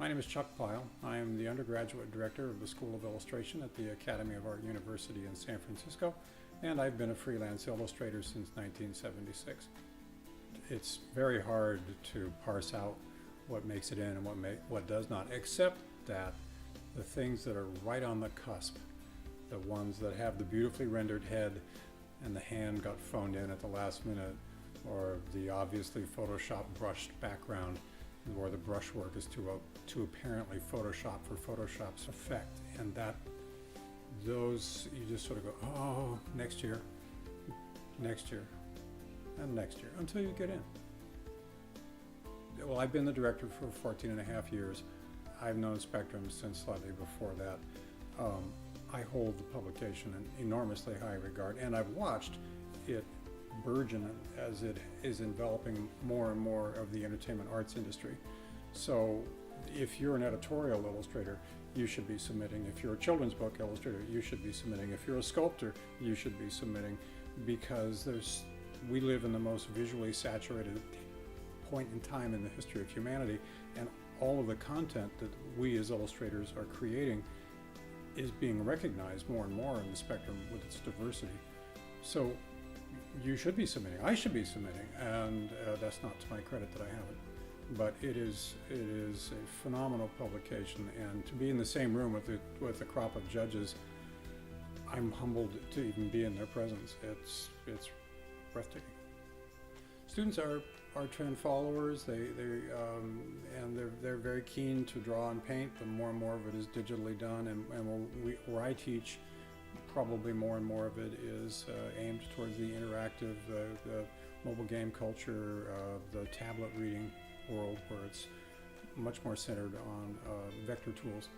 My name is Chuck Pyle. I am the undergraduate director of the School of Illustration at the Academy of Art University in San Francisco, and I've been a freelance illustrator since 1976. It's very hard to parse out what makes it in and what does not, except that the things that are right on the cusp, the ones that have the beautifully rendered head and the hand got phoned in at the last minute, or the obviously Photoshop brushed background, or the brushwork is too apparently Photoshop for Photoshop's effect, and those you just sort of go, oh, next year, and next year, until you get in. Well, I've been the director for 14 and a half years. I've known Spectrum since slightly before that. I hold the publication in enormously high regard, and I've watched it burgeon as it is enveloping more and more of the entertainment arts industry. So if you're an editorial illustrator, you should be submitting. If you're a children's book illustrator, you should be submitting. If you're a sculptor, you should be submitting, because we live in the most visually saturated point in time in the history of humanity, and all of the content that we as illustrators are creating is being recognized more and more in the spectrum with its diversity. So you should be submitting. I should be submitting, and that's not to my credit that I haven't. But it is a phenomenal publication, and to be in the same room with a crop of judges, I'm humbled to even be in their presence. It's breathtaking. Students are trend followers. And they're very keen to draw and paint. The more and more of it is digitally done, and where I teach, probably more and more of it is aimed towards the interactive, the mobile game culture, the tablet reading world, where it's much more centered on vector tools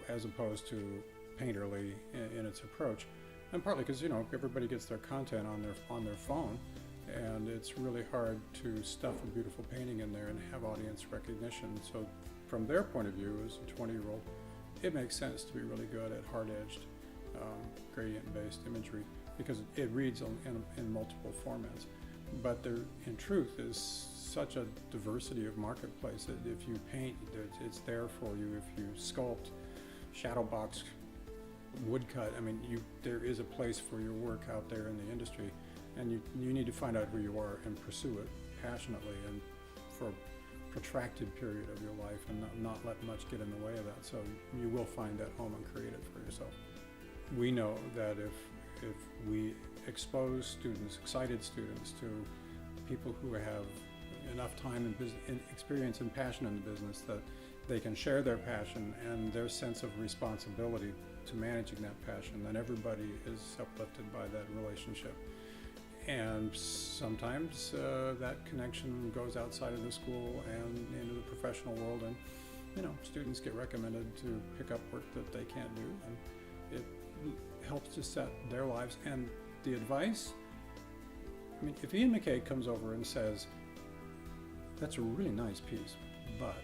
as opposed to painterly in its approach. And partly because everybody gets their content on their phone, and it's really hard to stuff a beautiful painting in there and have audience recognition. So from their point of view, as a 20-year-old, it makes sense to be really good at hard-edged gradient-based imagery, because it reads in multiple formats. But there, in truth, is such a diversity of marketplace that if you paint, it's there for you. If you sculpt, shadow box, woodcut, there is a place for your work out there in the industry, and you need to find out who you are and pursue it passionately and for a protracted period of your life, and not let much get in the way of that. So you will find that home and create it for yourself. We know that if we expose students, excited students, to people who have enough time and experience and passion in the business, that they can share their passion and their sense of responsibility to managing that passion, then everybody is uplifted by that relationship. And sometimes that connection goes outside of the school and into the professional world, and students get recommended to pick up work that they can't do, and it helps to set their lives. And the advice, if Ian McKay comes over and says, that's a really nice piece, but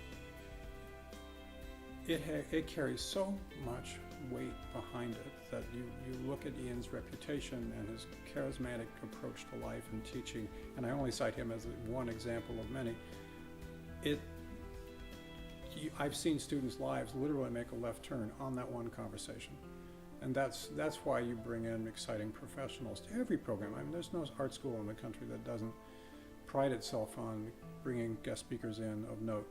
it carries so much weight behind it that you look at Ian's reputation and his charismatic approach to life and teaching, and I only cite him as one example of many. I've seen students' lives literally make a left turn on that one conversation. And that's why you bring in exciting professionals to every program. There's no art school in the country that doesn't pride itself on bringing guest speakers in of note.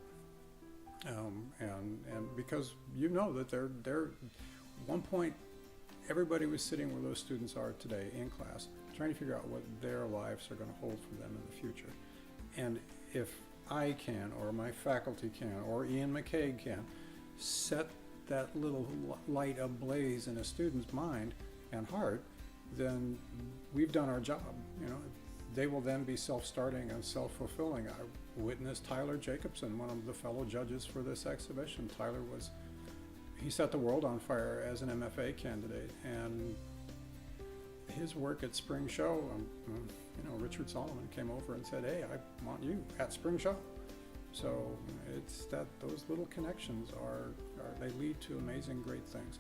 And because that they're one point, everybody was sitting where those students are today in class, trying to figure out what their lives are going to hold for them in the future. And if I can, or my faculty can, or Ian McKay can, set that little light ablaze in a student's mind and heart, then we've done our job. They will then be self-starting and self-fulfilling. I witnessed Tyler Jacobson, one of the fellow judges for this exhibition. He set the world on fire as an MFA candidate, and his work at Spring Show, Richard Solomon came over and said, hey, I want you at Spring Show. So it's that those little connections they lead to amazing, great things.